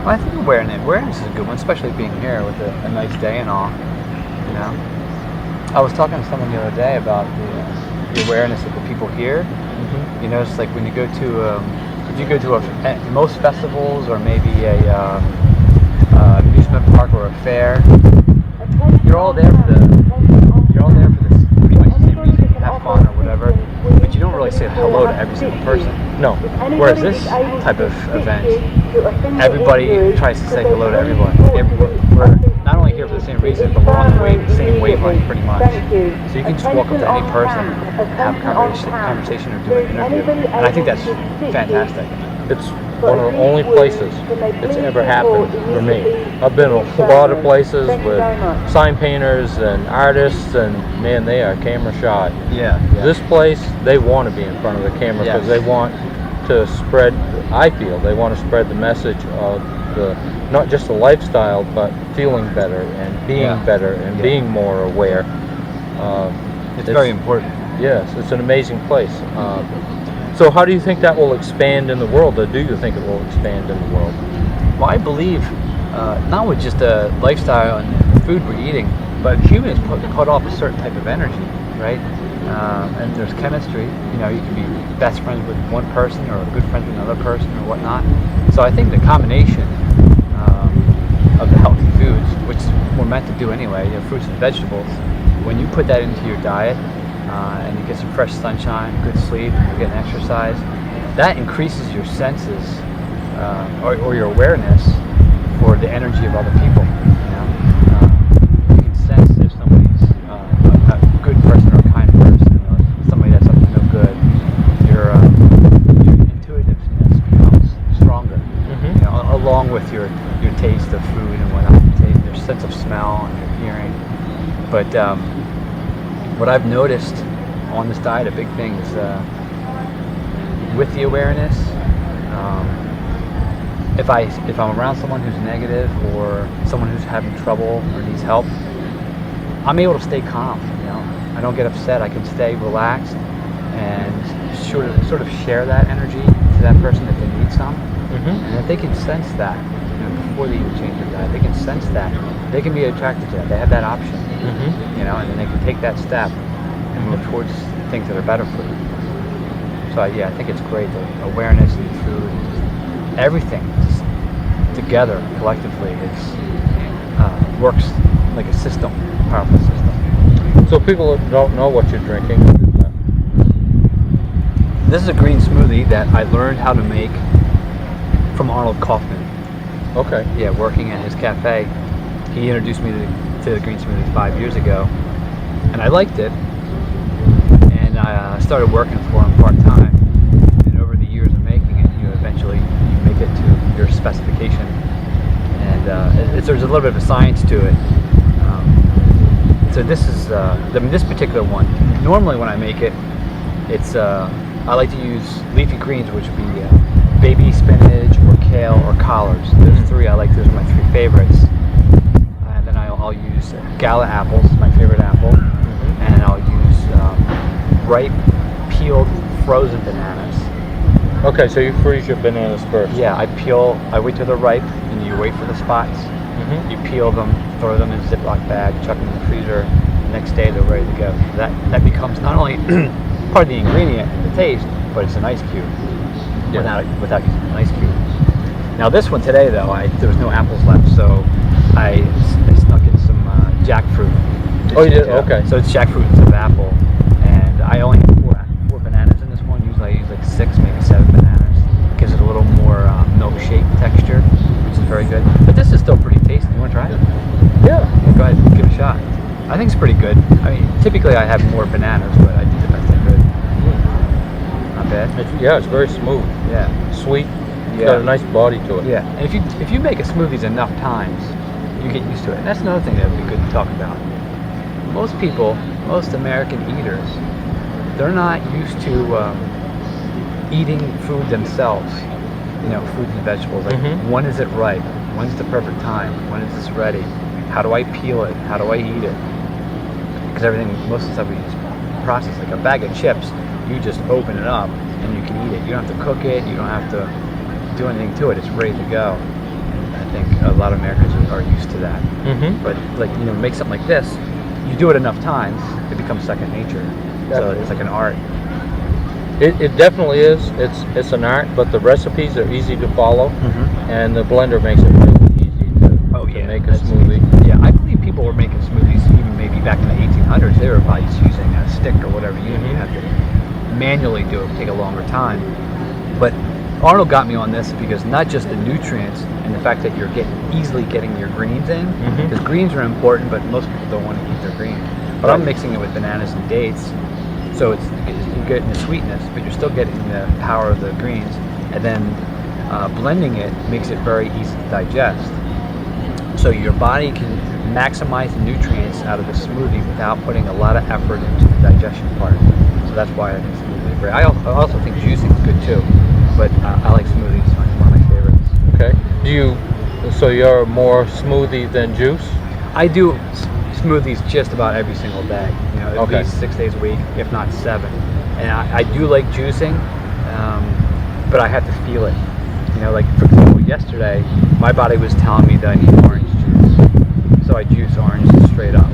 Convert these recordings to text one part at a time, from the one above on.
Well, I think awareness is a good one, especially being here with a nice day and all. You know, I was talking to someone the other day about the awareness of the people here. Mm-hmm. You know, it's like when you go to if you go to most festivals or maybe a amusement park or a fair, you're all there for this pretty much the same reason, have fun or whatever. But you don't really say hello to every single person. No. Whereas this type of event, everybody tries to say hello to everyone. We're not only here for the same reason, but we're on the same wavelength pretty much. So you can just walk up to any person, have a conversation or do an interview. And I think that's fantastic. It's one of the only places it's ever happened for me. I've been a lot of places with sign painters and artists, and man, they are camera shy. Yeah. This place, they want to be in front of the camera because they want to spread, I feel, they want to spread the message of not just the lifestyle, but feeling better and being better and being more aware. It's very important. Yes, it's an amazing place. So how do you think that will expand in the world, or do you think it will expand in the world? Well, I believe not with just the lifestyle and food we're eating, but humans put off a certain type of energy, right? And there's chemistry. You know, you can be best friends with one person or good friends with another person or whatnot. So I think the combination of the healthy foods, which we're meant to do anyway, you know, fruits and vegetables, when you put that into your diet, and you get some fresh sunshine, good sleep, you get an exercise, that increases your senses or your awareness for the energy of other people. You know, you can sense if somebody's a good person or a kind person, or somebody that's up to no good. Your intuitiveness becomes stronger. You know, along with your taste of food and whatnot, your sense of smell and your hearing. But what I've noticed on this diet, a big thing is with the awareness. If I'm around someone who's negative or someone who's having trouble or needs help, I'm able to stay calm. You know, I don't get upset. I can stay relaxed and sort of share that energy to that person if they need some. And if they can sense that, you know, before they even change their diet, they can sense that, they can be attracted to that. They have that option. You know, and then they can take that step and move towards things that are better for them. So I think it's great. The awareness and food, and everything just together collectively works like a system, a powerful system. So people don't know what you're drinking. This is a green smoothie that I learned how to make from Arnold Kaufman. Okay. Yeah, working at his cafe. He introduced me to the green smoothie 5 years ago, and I liked it. And I started working for him part-time. And over the years of making it, eventually you make it to your specification. And there's a little bit of a science to it. So this is, this particular one, normally when I make it, it's, I like to use leafy greens, which would be baby spinach or kale or collards. Those three, those are my three favorites. And then I'll use gala apples, my favorite apple. And I'll use ripe, peeled, frozen bananas. Okay, so you freeze your bananas first. Yeah, I wait till they're ripe, and you wait for the spots. You peel them, throw them in a Ziploc bag, chuck them in the freezer. The next day they're ready to go. That becomes not only part of the ingredient and the taste, but it's an ice cube without using an ice cube. Now this one today though, there was no apples left, so I snuck in some jackfruit. Oh, you did? Okay. So it's jackfruit instead of apple, and I only have four bananas in this one. Usually I use like 6, maybe 7 bananas. Gives it a little more milkshake texture, which is very good. But this is still pretty tasty. You want to try it? Yeah. Go ahead, give it a shot. I think it's pretty good. I mean, typically I have more bananas, but I did the best I could. Not bad. It's very smooth. Yeah. Sweet. It's got a nice body to it. Yeah. And if you make a smoothies enough times, you get used to it. And that's another thing that would be good to talk about. Most people, most American eaters, they're not used to eating food themselves. You know, fruits and vegetables. Like, when is it ripe? When's the perfect time? When is this ready? How do I peel it? How do I eat it? Because most of the stuff we use processed. Like a bag of chips, you just open it up and you can eat it. You don't have to cook it. You don't have to do anything to it. It's ready to go. And think a lot of Americans are used to that. Mm-hmm. But like, you know, make something like this, you do it enough times, it becomes second nature. So it's like an art. It definitely is. It's an art, but the recipes are easy to follow, and the blender makes it really easy to make a smoothie. Yeah, I believe people were making smoothies even maybe back in the 1800s. They were probably just using a stick or whatever. You have to manually do it, take a longer time. But Arnold got me on this because not just the nutrients and the fact that you're easily getting your greens in, because greens are important, but most people don't want to eat their greens. But I'm mixing it with bananas and dates, so you're getting the sweetness, but you're still getting the power of the greens. And then blending it makes it very easy to digest. So your body can maximize the nutrients out of the smoothie without putting a lot of effort into the digestion part. So that's why I think smoothies are great. I also think juicing is good too, but I like smoothies. It's one of my favorites. Okay. So you're more smoothie than juice? I do smoothies just about every single day. You know, at least 6 days a week, if not 7. And I do like juicing, but I have to feel it. You know, like for example, yesterday, my body was telling me that I need orange juice. So I juiced oranges straight up.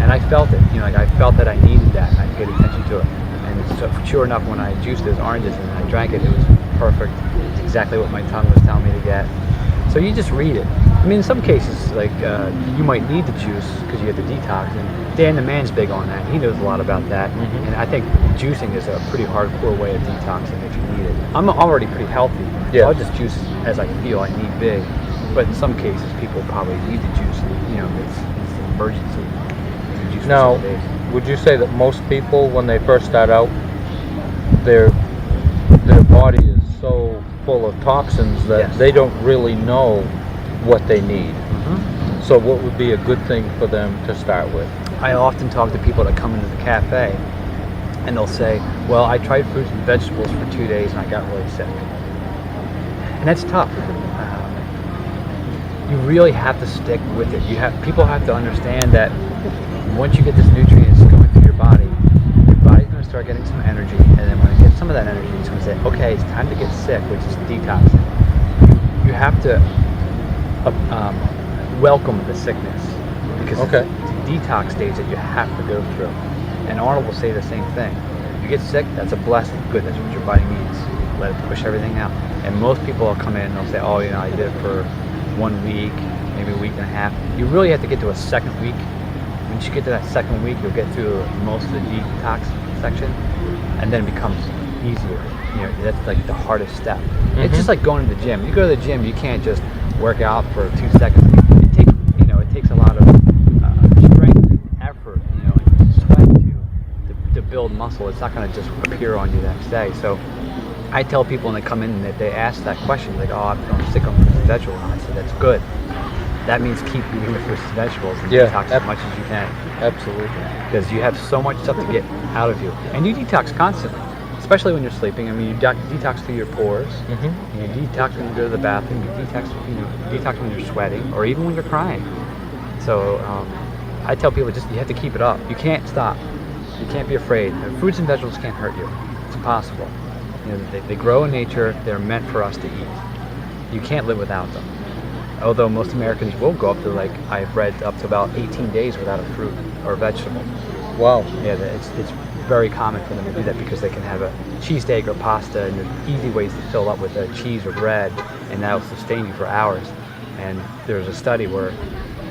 And I felt it. You know, like I felt that I needed that. And I paid attention to it. And so, sure enough, when I juiced those oranges and I drank it, it was perfect. It's exactly what my tongue was telling me to get. So you just read it. I mean, in some cases, like you might need the juice because you have the detox. And Dan the Man's big on that. He knows a lot about that. And I think juicing is a pretty hardcore way of detoxing if you need it. I'm already pretty healthy. Yeah. So I'll just juice as I feel I need big. But in some cases, people probably need the juice. You know, it's an emergency. To juice Now, for 7 days. would you say that most people, when they first start out, their body is so full of toxins that they don't really know what they need? So what would be a good thing for them to start with? I often talk to people that come into the cafe and they'll say, well, I tried fruits and vegetables for 2 days and I got really sick. And that's tough. You really have to stick with it. People have to understand that once you get this nutrients going through your body's going to start getting some energy, and then when it gets some of that energy, it's going to say, okay, it's time to get sick, which is detoxing. You have to welcome the sickness, because it's the detox stage that you have to go through. And Arnold will say the same thing. You get sick, that's a blessing. Good, that's what your body needs. Let it push everything out. And most people will come in and they'll say, oh, you know, I did it for 1 week, maybe a week and a half. You really have to get to a second week. Once you get to that second week, you'll get through most of the detox section, and then it becomes easier. You know, that's like the hardest step. It's just like going to the gym. You go to the gym, you can't just work out for 2 seconds. It takes a lot of strength and effort, you know, and sweat to build muscle. It's not going to just appear on you the next day. So I tell people when they come in and they ask that question, like, oh, I'm sick of fruits and vegetables. I said, that's good. That means keep eating the fruits and vegetables and detox as much as you can. Absolutely. Because you have so much stuff to get out of you. And you detox constantly, especially when you're sleeping. I mean, you detox through your pores. You detox when you go to the bathroom. You detox when you're sweating, or even when you're crying. So I tell people you have to keep it up. You can't stop. You can't be afraid. Fruits and vegetables can't hurt you. It's impossible. You know, they grow in nature. They're meant for us to eat. You can't live without them. Although most Americans will go up to, like I've read, up to about 18 days without a fruit or a vegetable. Wow. Yeah, it's very common for them to do that because they can have a cheesesteak or pasta, and there's easy ways to fill up with cheese or bread, and that'll sustain you for hours. And there's a study where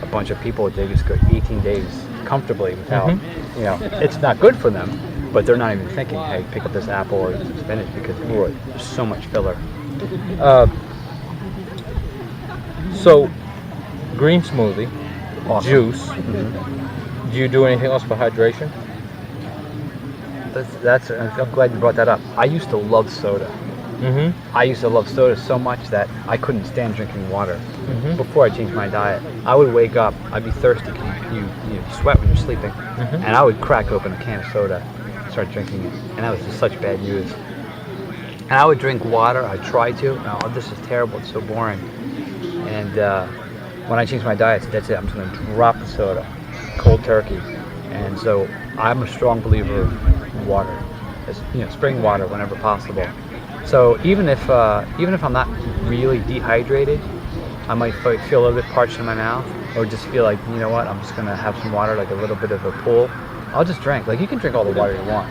a bunch of people, they just go 18 days comfortably without, you know, it's not good for them, but they're not even thinking, hey, pick up this apple or some spinach, because there's so much filler. So, green smoothie, Awesome. juice. Do you do anything else for hydration? I'm glad you brought that up. I used to love soda. I used to love soda so much that I couldn't stand drinking water. Before I changed my diet, I would wake up, I'd be thirsty, you sweat when you're sleeping, and I would crack open a can of soda and start drinking it, and that was just such bad news. And I would drink water. I tried to. Oh, this is terrible. It's so boring. And when I changed my diet, that's it. I'm just going to drop the soda, cold turkey. And so I'm a strong believer of water, spring water whenever possible. So even if I'm not really dehydrated, I might feel a little bit parched in my mouth, or just feel like, you know what, I'm just gonna have some water, like a little bit of a pull. I'll just drink. Like, you can drink all the water you want.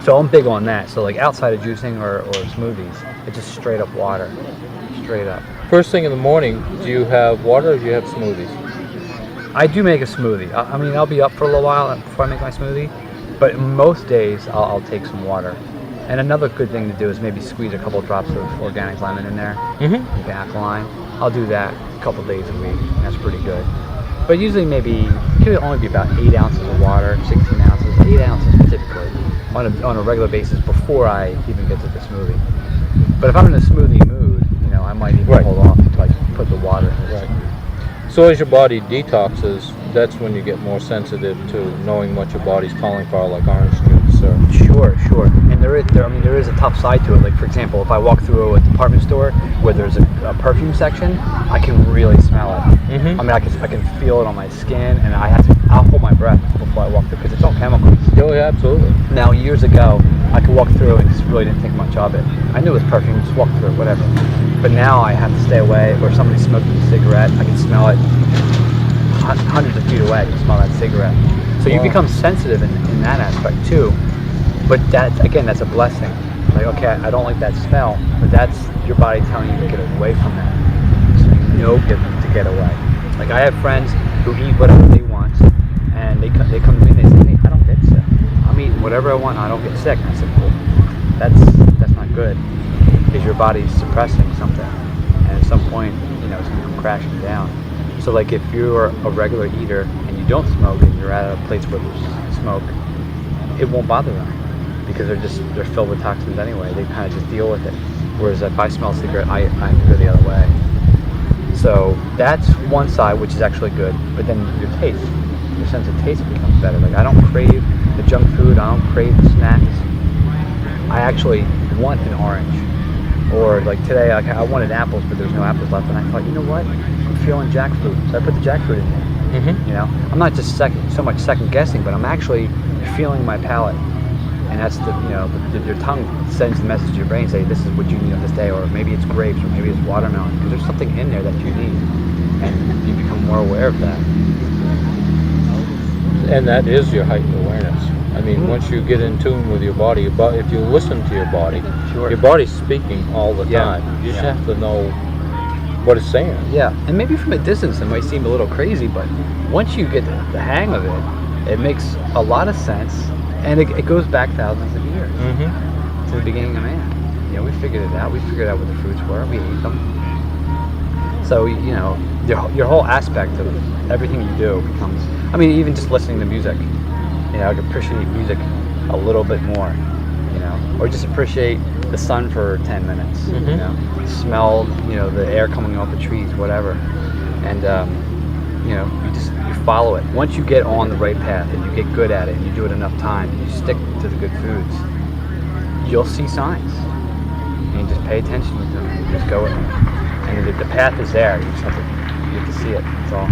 So I'm big on that. So like outside of juicing or smoothies, it's just straight up water, straight up. First thing in the morning, do you have water or do you have smoothies? I do make a smoothie. I mean, I'll be up for a little while before I make my smoothie, but most days I'll take some water. And another good thing to do is maybe squeeze a couple drops of organic lemon in there, like alkaline. I'll do that a couple days a week. And that's pretty good. But usually maybe it could only be about 8 ounces of water, 16 ounces, 8 ounces typically on a regular basis before I even get to the smoothie. But if I'm in a smoothie mood, you know, I might even hold off to like put the water in it. So as your body detoxes, that's when you get more sensitive to knowing what your body's calling for, like orange juice or... Sure. And there is a tough side to it. Like, for example, if I walk through a department store where there's a perfume section, I can really smell it. I mean, I can feel it on my skin, and I'll hold my breath before I walk through, because it's all chemicals. Oh yeah, absolutely. Now, years ago, I could walk through and just really didn't think much of it. I knew it was perfume, just walk through it, whatever. But now I have to stay away, or somebody's smoking a cigarette, I can smell it hundreds of feet away. I can smell that cigarette. So you become sensitive in that aspect too. But that's a blessing. Like, okay, I don't like that smell, but that's your body telling you to get away from that. So you know to get away. Like, I have friends who eat whatever they want, and they come to me and they say, hey, I don't get sick. I'm eating whatever I want, I don't get sick. And I said, well, that's not good, because your body's suppressing something, and at some point, you know, it's going to come crashing down. So like, if you're a regular eater and you don't smoke and you're at a place where there's smoke, it won't bother them, because they're filled with toxins anyway. They kind of just deal with it. Whereas if I smell a cigarette, I have to go the other way. So that's one side, which is actually good. But then your taste, your sense of taste becomes better. Like, I don't crave the junk food. I don't crave the snacks. I actually want an orange. Or like today, I wanted apples, but there's no apples left, and I thought, you know what? I'm feeling jackfruit, so I put the jackfruit in there. You know, I'm not just so much second guessing, but I'm actually feeling my palate. And that's your tongue sends the message to your brain, say, this is what you need on this day, or maybe it's grapes, or maybe it's watermelon, because there's something in there that you need, and you become more aware of that. And that is your heightened awareness. I mean, once you get in tune with your body, if you listen to your body, your body's speaking all the time. You just have to know what it's saying. Yeah, and maybe from a distance it might seem a little crazy, but once you get the hang of it, it makes a lot of sense. And it goes back thousands of years to the beginning of man. You know, we figured it out. We figured out what the fruits were. We ate them. So, you know, your whole aspect of everything you do becomes... I mean, even just listening to music. You know, I can appreciate music a little bit more. You know, or just appreciate the sun for 10 minutes. You know, smell, you know, the air coming off the trees, whatever. And you know, you follow it. Once you get on the right path and you get good at it and you do it enough time and you stick to the good foods, you'll see signs. And you just pay attention to them and just go with them. And the path is there. You have to see it. That's all.